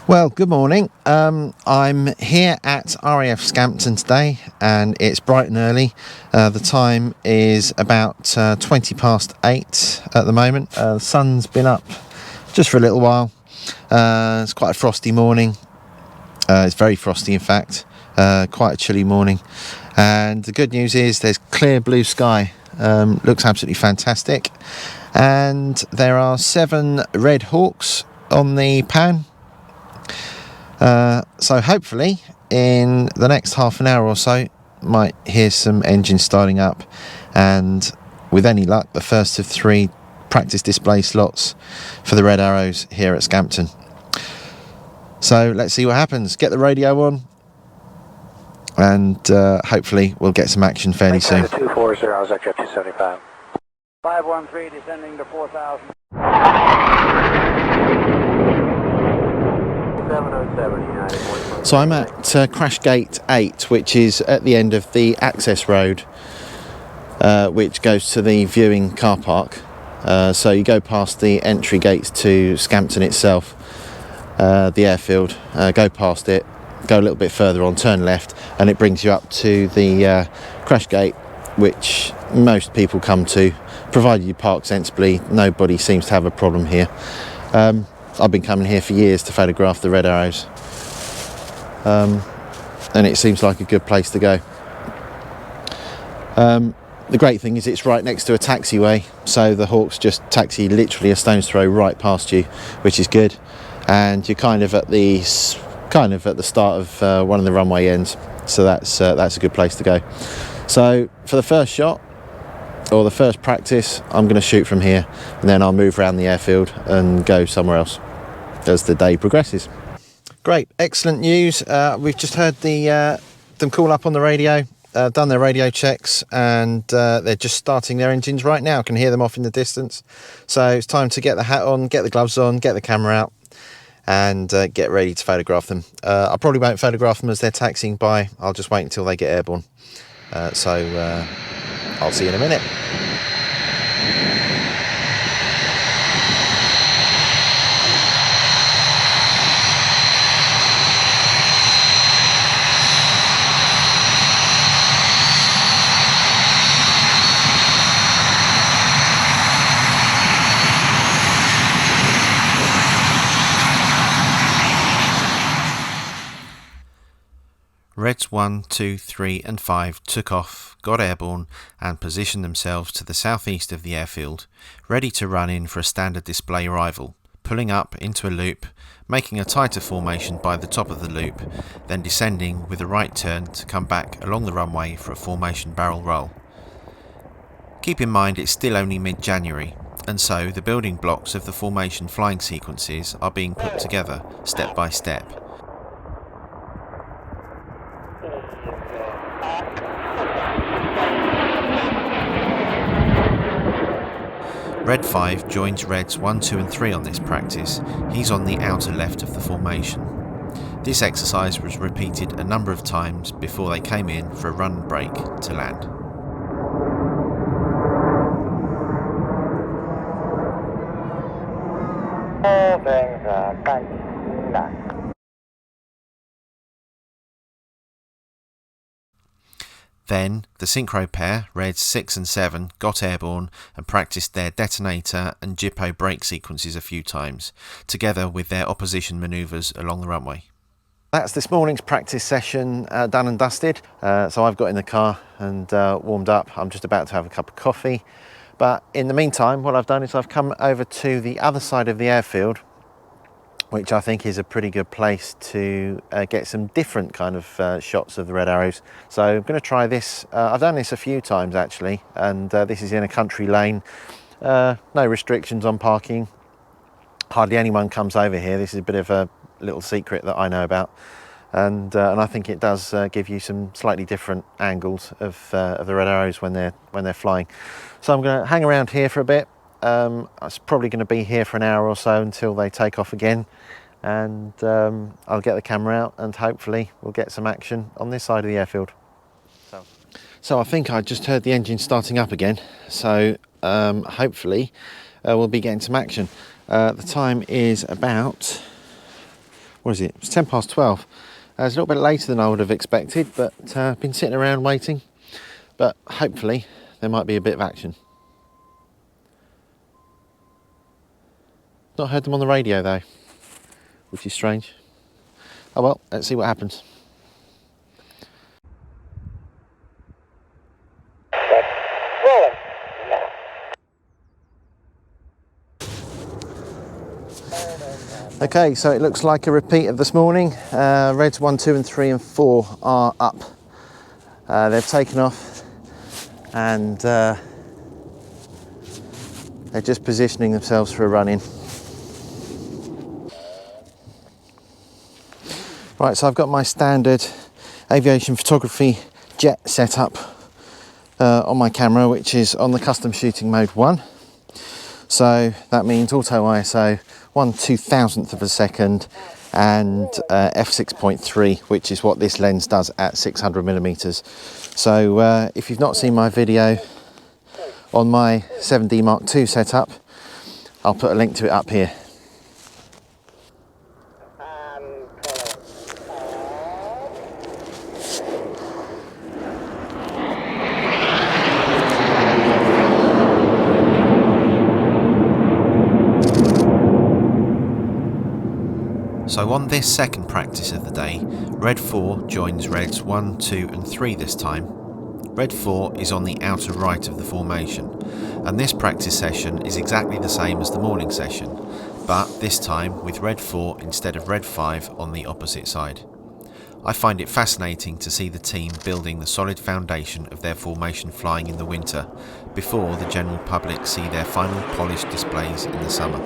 Well, good morning. I'm here at RAF Scampton today, and it's bright and early. The time is about 20 past 8 at the moment. The sun's been up just for a little while. It's quite a frosty morning. It's very frosty, in fact. Quite a chilly morning. And the good news is there's clear blue sky. Looks absolutely fantastic. And there are 7 Red Hawks on the pan. So hopefully in the next half an hour or so might hear some engines starting up, and with any luck the first of 3 practice display slots for the Red Arrows here at Scampton. So let's see what happens. Get the radio on and hopefully we'll get some action fairly soon. 240, I was at 275. 513 descending to 4,000. 707. So I'm at crash gate 8, which is at the end of the access road, which goes to the viewing car park. So you go past the entry gates to Scampton itself, the airfield, go past it, go a little bit further on, turn left, and it brings you up to the crash gate, which most people come to, provided you park sensibly. Nobody seems to have a problem here. I've been coming here for years to photograph the Red Arrows, and it seems like a good place to go. The great thing is it's right next to a taxiway, so the Hawks just taxi literally a stone's throw right past you, which is good. And you're kind of at the start of one of the runway ends, so that's a good place to go. So for the first shot, or the first practice, I'm going to shoot from here, and then I'll move around the airfield and go somewhere else as the day progresses. Great, excellent news. We've just heard them call up on the radio, done their radio checks, and they're just starting their engines right now. I can hear them off in the distance. So it's time to get the hat on, get the gloves on, get the camera out, and get ready to photograph them. I probably won't photograph them as they're taxiing by. I'll just wait until they get airborne. So I'll see you in a minute. Reds 1, 2, 3 and 5 took off, got airborne and positioned themselves to the southeast of the airfield, ready to run in for a standard display arrival, pulling up into a loop, making a tighter formation by the top of the loop, then descending with a right turn to come back along the runway for a formation barrel roll. Keep in mind it's still only mid-January, and so the building blocks of the formation flying sequences are being put together step by step. Red 5 joins Reds 1, 2 and 3 on this practice. He's on the outer left of the formation. This exercise was repeated a number of times before they came in for a run break to land. Then, the synchro pair, Reds 6 and 7, got airborne and practiced their detonator and Jippo brake sequences a few times, together with their opposition manoeuvres along the runway. That's this morning's practice session done and dusted. So I've got in the car and warmed up. I'm just about to have a cup of coffee. But in the meantime, what I've done is I've come over to the other side of the airfield, which I think is a pretty good place to get some different kind of shots of the Red Arrows. So I'm going to try this. I've done this a few times actually, and this is in a country lane. No restrictions on parking. Hardly anyone comes over here. This is a bit of a little secret that I know about, and I think it does give you some slightly different angles of the Red Arrows when they're flying. So I'm going to hang around here for a bit. It's probably going to be here for an hour or so until they take off again, and I'll get the camera out and hopefully we'll get some action on this side of the airfield. So I think I just heard the engine starting up again, so hopefully we'll be getting some action. The time is about what is it? It's 10 past 12. It's a little bit later than I would have expected, but I've been sitting around waiting. But hopefully there might be a bit of action. Not heard them on the radio though, which is strange. Oh well, let's see what happens. Okay, so it looks like a repeat of this morning. Reds 1, 2 and 3 and 4 are up. They've taken off and they're just positioning themselves for a run-in. Right, so I've got my standard aviation photography jet setup on my camera, which is on the custom shooting mode 1. So that means auto ISO 1/2000th of a second and f6.3, which is what this lens does at 600 millimeters. So if you've not seen my video on my 7D Mark II setup, I'll put a link to it up here. So on this second practice of the day, Red 4 joins Reds 1, 2 and 3 this time. Red 4 is on the outer right of the formation, and this practice session is exactly the same as the morning session, but this time with Red 4 instead of Red 5 on the opposite side. I find it fascinating to see the team building the solid foundation of their formation flying in the winter, before the general public see their final polished displays in the summer.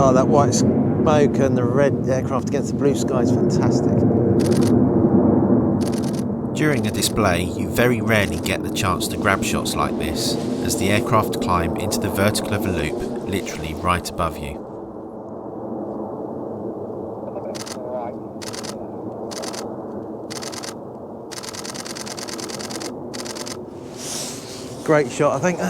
Oh, that white smoke and the red aircraft against the blue sky is fantastic. During a display, you very rarely get the chance to grab shots like this, as the aircraft climb into the vertical of a loop, literally right above you. Great shot, I think.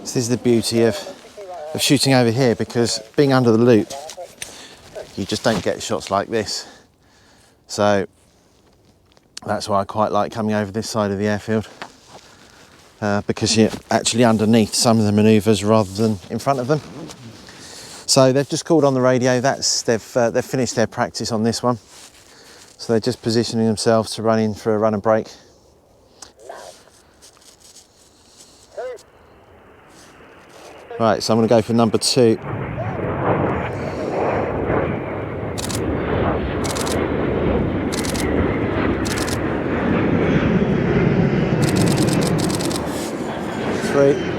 This is the beauty of shooting over here, because being under the loop, you just don't get shots like this. So that's why I quite like coming over this side of the airfield, because you're actually underneath some of the manoeuvres rather than in front of them. So they've just called on the radio. They've finished their practice on this one. So they're just positioning themselves to run in for a run and break. Right, so I'm going to go for number 2. Three.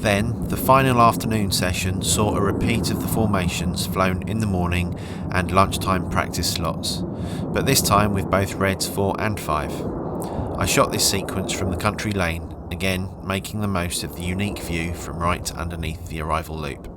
Then, the final afternoon session saw a repeat of the formations flown in the morning and lunchtime practice slots, but this time with both Reds 4 and 5. I shot this sequence from the country lane, again making the most of the unique view from right underneath the arrival loop.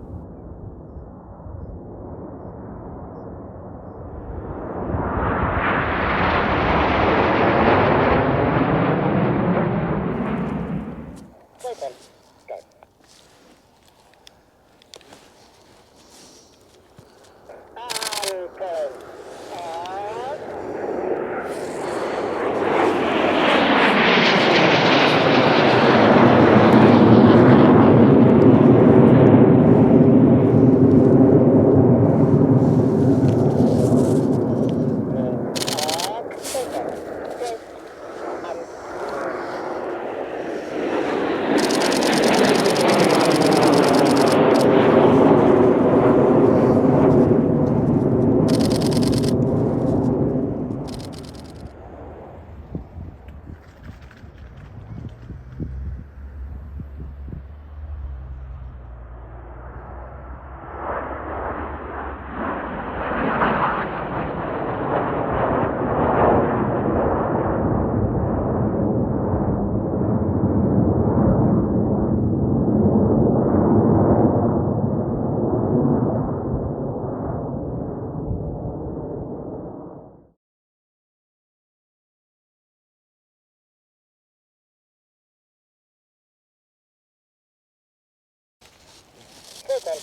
10.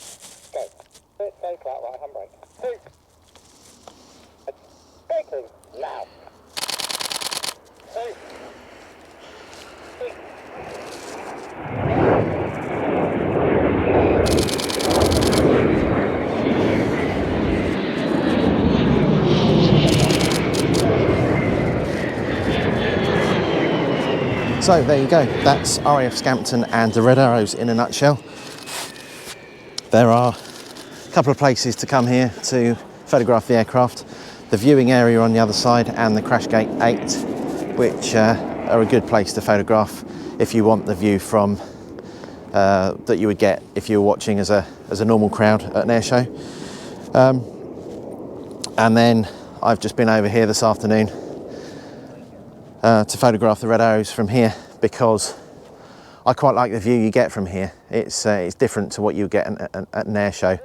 Go. Go flat right handbrake. 2. Braking. Now. 2. 6. So there you go, that's RAF Scampton and the Red Arrows in a nutshell. There are a couple of places to come here to photograph the aircraft. The viewing area on the other side and the crash gate 8, which are a good place to photograph if you want the view from that you would get if you were watching as a normal crowd at an air show. And then I've just been over here this afternoon to photograph the Red Arrows from here because I quite like the view you get from here. It's different to what you get at an air show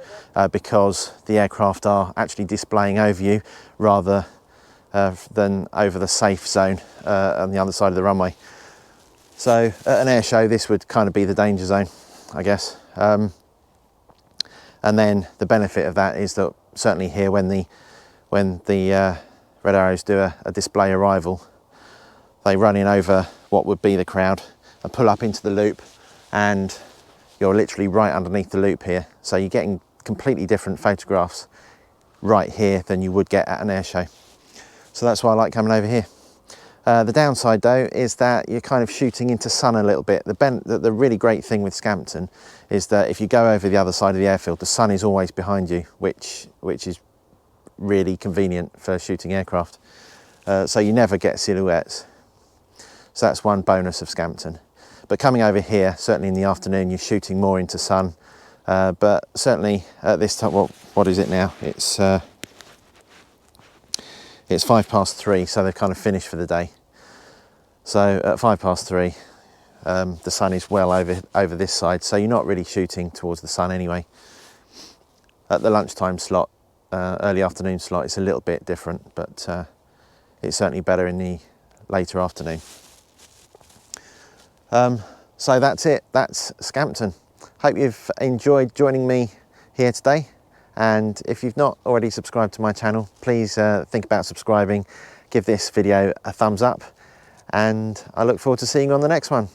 because the aircraft are actually displaying over you rather than over the safe zone on the other side of the runway. So at an air show this would kind of be the danger zone, I guess. And then the benefit of that is that certainly here when the Red Arrows do a display arrival, they run in over what would be the crowd and pull up into the loop, and you're literally right underneath the loop here. So you're getting completely different photographs right here than you would get at an air show. So that's why I like coming over here. The downside though is that you're kind of shooting into sun a little bit. The really great thing with Scampton is that if you go over the other side of the airfield, the sun is always behind you, which is really convenient for shooting aircraft. So you never get silhouettes. So that's one bonus of Scampton. But coming over here, certainly in the afternoon, you're shooting more into sun. But certainly at this time, well, what is it now? It's 3:05, so they've kind of finished for the day. So at 3:05, the sun is well over this side, so you're not really shooting towards the sun anyway. At the lunchtime slot, early afternoon slot, it's a little bit different, but it's certainly better in the later afternoon. So that's it, that's Scampton. Hope you've enjoyed joining me here today, and if you've not already subscribed to my channel, please think about subscribing, give this video a thumbs up, and I look forward to seeing you on the next one.